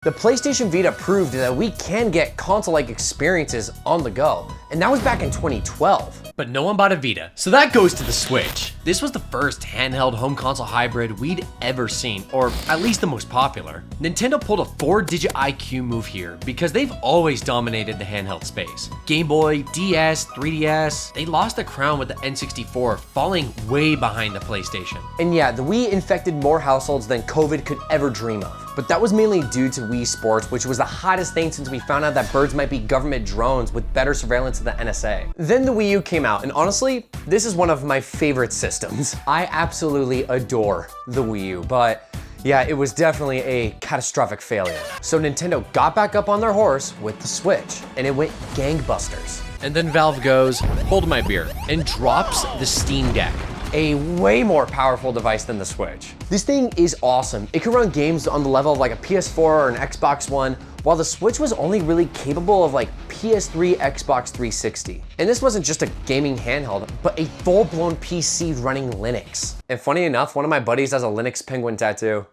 The PlayStation Vita proved that we can get console-like experiences on the go, and that was back in 2012. But no one bought a Vita, so that goes to the Switch. This was the first handheld home console hybrid we'd ever seen, or at least the most popular. Nintendo pulled a 4-digit IQ move here because they've always dominated the handheld space. Game Boy, DS, 3DS, they lost the crown with the N64, falling way behind the PlayStation. And yeah, the Wii infected more households than COVID could ever dream of. But that was mainly due to Wii Sports, which was the hottest thing since we found out that birds might be government drones with better surveillance than the NSA. Then the Wii U came out, and honestly, this is one of my favorite systems. I absolutely adore the Wii U, but yeah, it was definitely a catastrophic failure. So Nintendo got back up on their horse with the Switch, and it went gangbusters. And then Valve goes, hold my beer, and drops the Steam Deck. A way more powerful device than the Switch. This thing is awesome. It can run games on the level of like a PS4 or an Xbox One, while the Switch was only really capable of like PS3, Xbox 360. And this wasn't just a gaming handheld, but a full-blown PC running Linux. And funny enough, one of my buddies has a Linux penguin tattoo.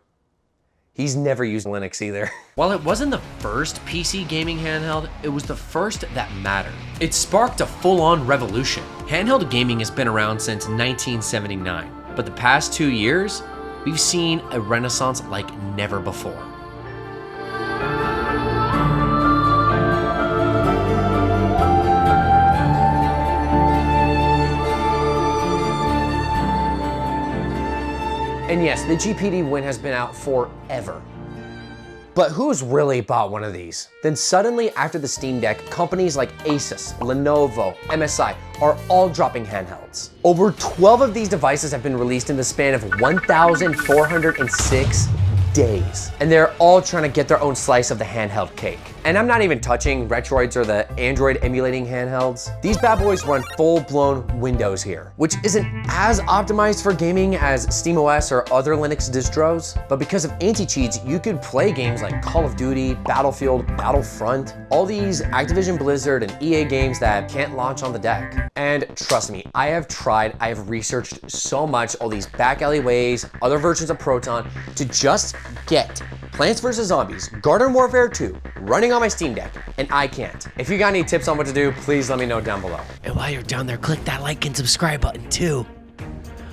He's never used Linux either. While it wasn't the first PC gaming handheld, it was the first that mattered. It sparked a full-on revolution. Handheld gaming has been around since 1979, but the past 2 years, we've seen a renaissance like never before. And yes, the GPD win has been out forever. But who's really bought one of these? Then suddenly after the Steam Deck, companies like ASUS, Lenovo, MSI are all dropping handhelds. Over 12 of these devices have been released in the span of 1,406 days. And they're all trying to get their own slice of the handheld cake. And I'm not even touching Retroids or the Android emulating handhelds. These bad boys run full-blown Windows here, which isn't as optimized for gaming as SteamOS or other Linux distros, but because of anti-cheats, you could play games like Call of Duty, Battlefield, Battlefront, all these Activision Blizzard and EA games that can't launch on the deck. And trust me, I have tried, I have researched so much, all these back alleyways, other versions of Proton, to just get Plants vs. Zombies, Garden Warfare 2, running on my Steam Deck, and I can't. If you got any tips on what to do, please let me know down below. And while you're down there, click that like and subscribe button too.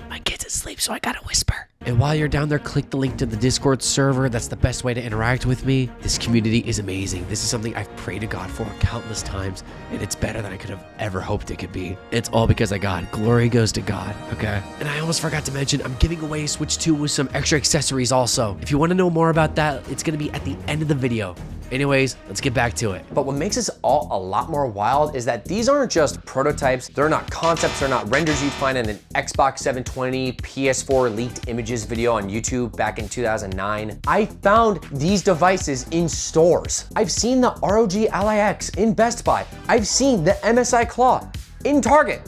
My kid's asleep, so I gotta whisper. And while you're down there, click the link to the Discord server. That's the best way to interact with me. This community is amazing. This is something I've prayed to God for countless times, and it's better than I could have ever hoped it could be. It's all because of God. Glory goes to God, okay? And I almost forgot to mention, I'm giving away a Switch 2 with some extra accessories also. If you want to know more about that, it's gonna be at the end of the video. Anyways, let's get back to it. But what makes this all a lot more wild is that these aren't just prototypes, they're not concepts, they're not renders you'd find in an Xbox 720 PS4 leaked images video on YouTube back in 2009. I found these devices in stores. I've seen the ROG Ally X in Best Buy. I've seen the MSI Claw in Target,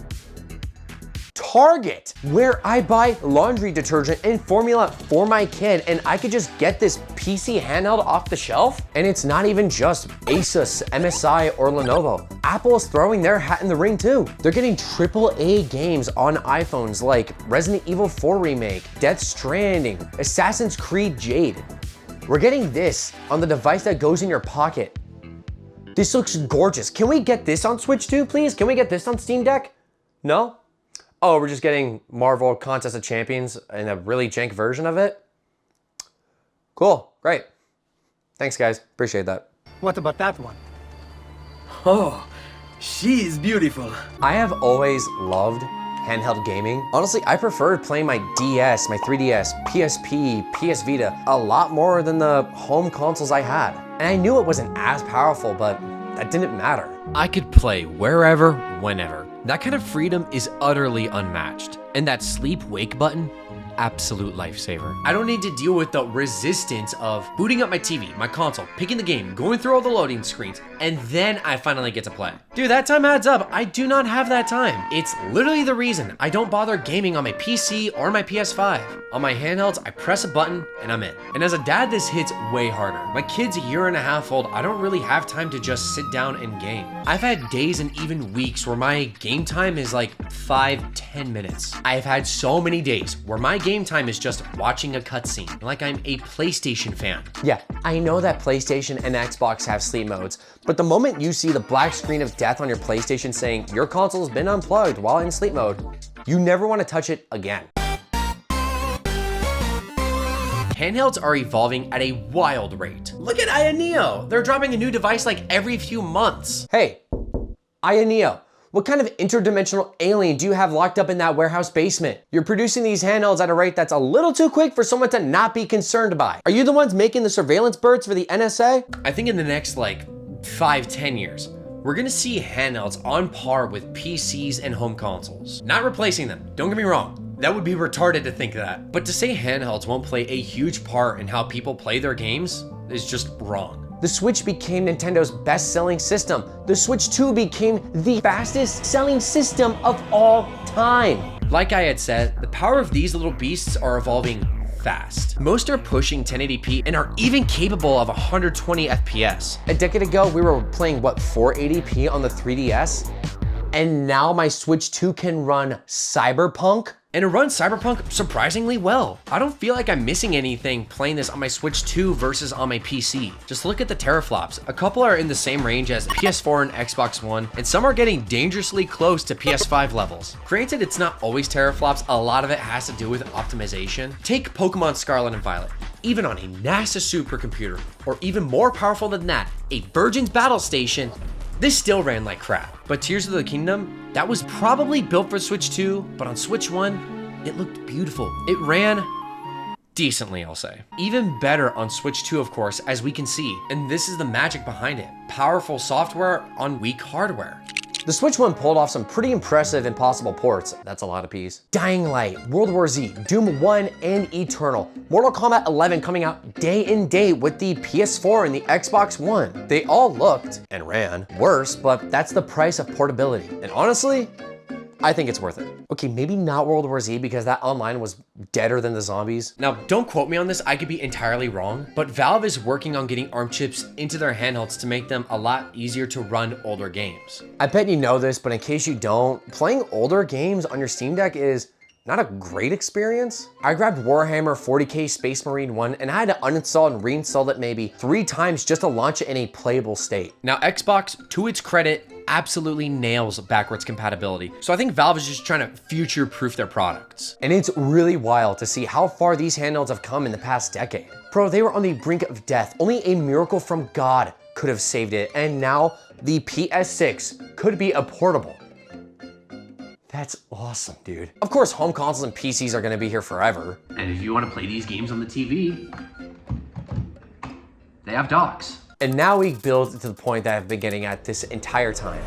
where I buy laundry detergent and formula for my kid, and I could just get this PC handheld off the shelf. And it's not even just ASUS, MSI, or Lenovo. Apple is throwing their hat in the ring too. They're getting AAA games on iPhones like Resident Evil 4 Remake, Death Stranding, Assassin's Creed Jade. We're getting this on the device that goes in your pocket. This looks gorgeous. Can we get this on Switch 2, please? Can we get this on Steam Deck? No? Oh, we're just getting Marvel Contest of Champions in a really jank version of it? Cool, great. Thanks guys, appreciate that. What about that one? Oh, she is beautiful. I have always loved handheld gaming. Honestly, I preferred playing my DS, my 3DS, PSP, PS Vita a lot more than the home consoles I had. And I knew it wasn't as powerful, but that didn't matter. I could play wherever, whenever. That kind of freedom is utterly unmatched. And that sleep-wake button, absolute lifesaver. I don't need to deal with the resistance of booting up my TV, my console, picking the game, going through all the loading screens, and then I finally get to play. Dude, that time adds up. I do not have that time. It's literally the reason I don't bother gaming on my PC or my PS5. On my handhelds, I press a button and I'm in. And as a dad, this hits way harder. My kid's a year and a half old. I don't really have time to just sit down and game. I've had days and even weeks where my game time is like 5-10 minutes. I've had so many days where my game time is just watching a cutscene, like I'm a PlayStation fan. Yeah, I know that PlayStation and Xbox have sleep modes, but the moment you see the black screen of death on your PlayStation saying your console's been unplugged while in sleep mode, you never want to touch it again. Handhelds are evolving at a wild rate. Look at Aya Neo. They're dropping a new device like every few months. Hey, Aya Neo, what kind of interdimensional alien do you have locked up in that warehouse basement? You're producing these handhelds at a rate that's a little too quick for someone to not be concerned by. Are you the ones making the surveillance birds for the NSA? I think in the next like 5-10 years, we're gonna see handhelds on par with PCs and home consoles. Not replacing them, don't get me wrong. That would be retarded to think that. But to say handhelds won't play a huge part in how people play their games is just wrong. The Switch became Nintendo's best-selling system. The Switch 2 became the fastest-selling system of all time. Like I had said, the power of these little beasts are evolving fast. Most are pushing 1080p and are even capable of 120 FPS. A decade ago, we were playing, what, 480p on the 3DS? And now my Switch 2 can run Cyberpunk? And it runs Cyberpunk surprisingly well. I don't feel like I'm missing anything playing this on my Switch 2 versus on my PC. Just look at the teraflops. A couple are in the same range as PS4 and Xbox One, and some are getting dangerously close to PS5 levels. Granted, it's not always teraflops. A lot of it has to do with optimization. Take Pokemon Scarlet and Violet. Even on a NASA supercomputer, or even more powerful than that, a Virgin's Battle Station, this still ran like crap. But Tears of the Kingdom, that was probably built for Switch 2, but on Switch 1, it looked beautiful. It ran decently, I'll say. Even better on Switch 2, of course, as we can see. And this is the magic behind it. Powerful software on weak hardware. The Switch 1 pulled off some pretty impressive impossible ports. That's a lot of P's. Dying Light, World War Z, Doom 1, and Eternal. Mortal Kombat 11 coming out day and date with the PS4 and the Xbox One. They all looked, and ran, worse, but that's the price of portability. And honestly, I think it's worth it. Okay, maybe not World War Z because that online was deader than the zombies. Now, don't quote me on this, I could be entirely wrong, but Valve is working on getting ARM chips into their handhelds to make them a lot easier to run older games. I bet you know this, but in case you don't, playing older games on your Steam Deck is not a great experience. I grabbed Warhammer 40k Space Marine 1 and I had to uninstall and reinstall it maybe 3 times just to launch it in a playable state. Now, Xbox, to its credit, absolutely nails backwards compatibility. So I think Valve is just trying to future-proof their products. And it's really wild to see how far these handhelds have come in the past decade. Bro, they were on the brink of death. Only a miracle from God could have saved it. And now the PS6 could be a portable. That's awesome, dude. Of course, home consoles and PCs are gonna be here forever. And if you want to play these games on the TV, they have docks. And now we build to the point that I've been getting at this entire time.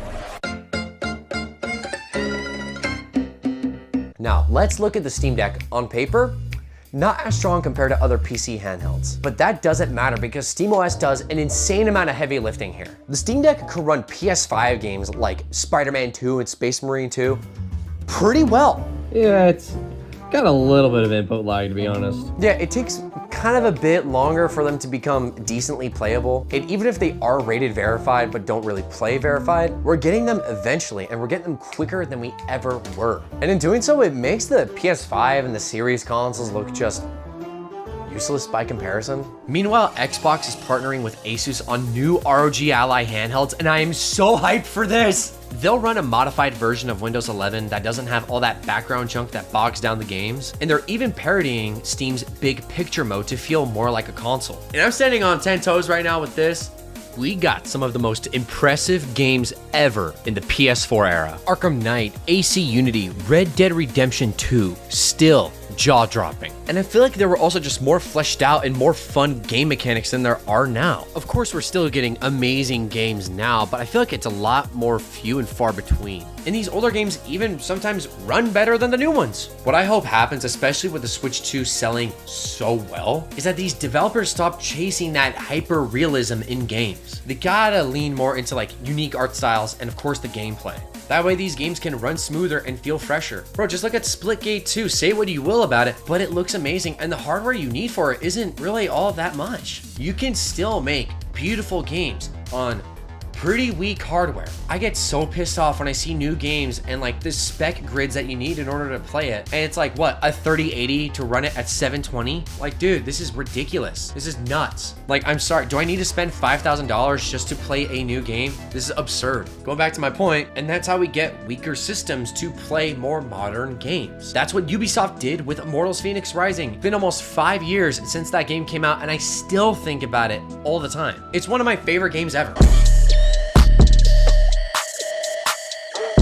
Now, let's look at the Steam Deck. On paper, not as strong compared to other PC handhelds. But that doesn't matter because SteamOS does an insane amount of heavy lifting here. The Steam Deck could run PS5 games like Spider-Man 2 and Space Marine 2 pretty well. Yeah, it's got a little bit of input lag, to be honest. Yeah, it takes kind of a bit longer for them to become decently playable. And even if they are rated verified but don't really play verified, we're getting them eventually and we're getting them quicker than we ever were. And in doing so, it makes the PS5 and the series consoles look just useless by comparison. Meanwhile, Xbox is partnering with ASUS on new ROG Ally handhelds, and I am so hyped for this. They'll run a modified version of Windows 11 that doesn't have all that background junk that bogs down the games, and they're even parodying Steam's big picture mode to feel more like a console. And I'm standing on 10 toes right now with this. We got some of the most impressive games ever in the PS4 era. Arkham Knight, AC Unity, Red Dead Redemption 2, still jaw-dropping. And I feel like there were also just more fleshed out and more fun game mechanics than there are now. Of course, we're still getting amazing games now, but I feel like it's a lot more few and far between. And these older games even sometimes run better than the new ones. What I hope happens, especially with the Switch 2 selling so well, is that these developers stop chasing that hyper-realism in games. They gotta lean more into like unique art styles and of course the gameplay. That way these games can run smoother and feel fresher. Bro, just look at Splitgate 2, say what you will about it, but it looks amazing and the hardware you need for it isn't really all that much. You can still make beautiful games on pretty weak hardware. I get so pissed off when I see new games and like the spec grids that you need in order to play it. And it's like, what, a 3080 to run it at 720? Like, dude, this is ridiculous. This is nuts. Like, I'm sorry, do I need to spend $5,000 just to play a new game? This is absurd. Going back to my point, and that's how we get weaker systems to play more modern games. That's what Ubisoft did with Immortals Phoenix Rising. It's been almost 5 years since that game came out, and I still think about it all the time. It's one of my favorite games ever.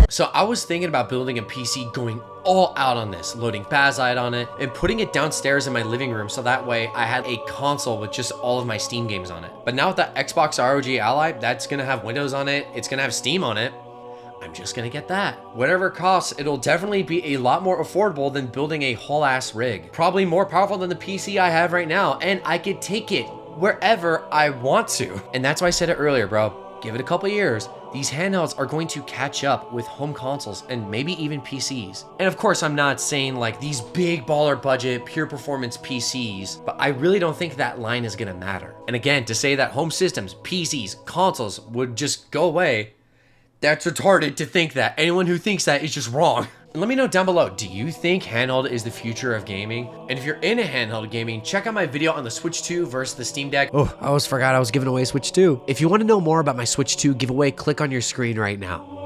So I was thinking about building a PC, going all out on this, loading Bazite on it and putting it downstairs in my living room so that way I had a console with just all of my Steam games on it. But now with the Xbox ROG Ally, that's gonna have Windows on it, it's gonna have Steam on it. I'm just gonna get that. Whatever it costs, it'll definitely be a lot more affordable than building a whole ass rig. Probably more powerful than the PC I have right now, and I could take it wherever I want to. And that's why I said it earlier, bro. Give it a couple years, these handhelds are going to catch up with home consoles and maybe even PCs. And of course, I'm not saying like these big baller budget, pure performance PCs, but I really don't think that line is gonna matter. And again, to say that home systems, PCs, consoles would just go away, that's retarded to think that. Anyone who thinks that is just wrong. And let me know down below, do you think handheld is the future of gaming? And if you're into handheld gaming, check out my video on the Switch 2 versus the Steam Deck. Oh, I almost forgot I was giving away Switch 2. If you want to know more about my Switch 2 giveaway, click on your screen right now.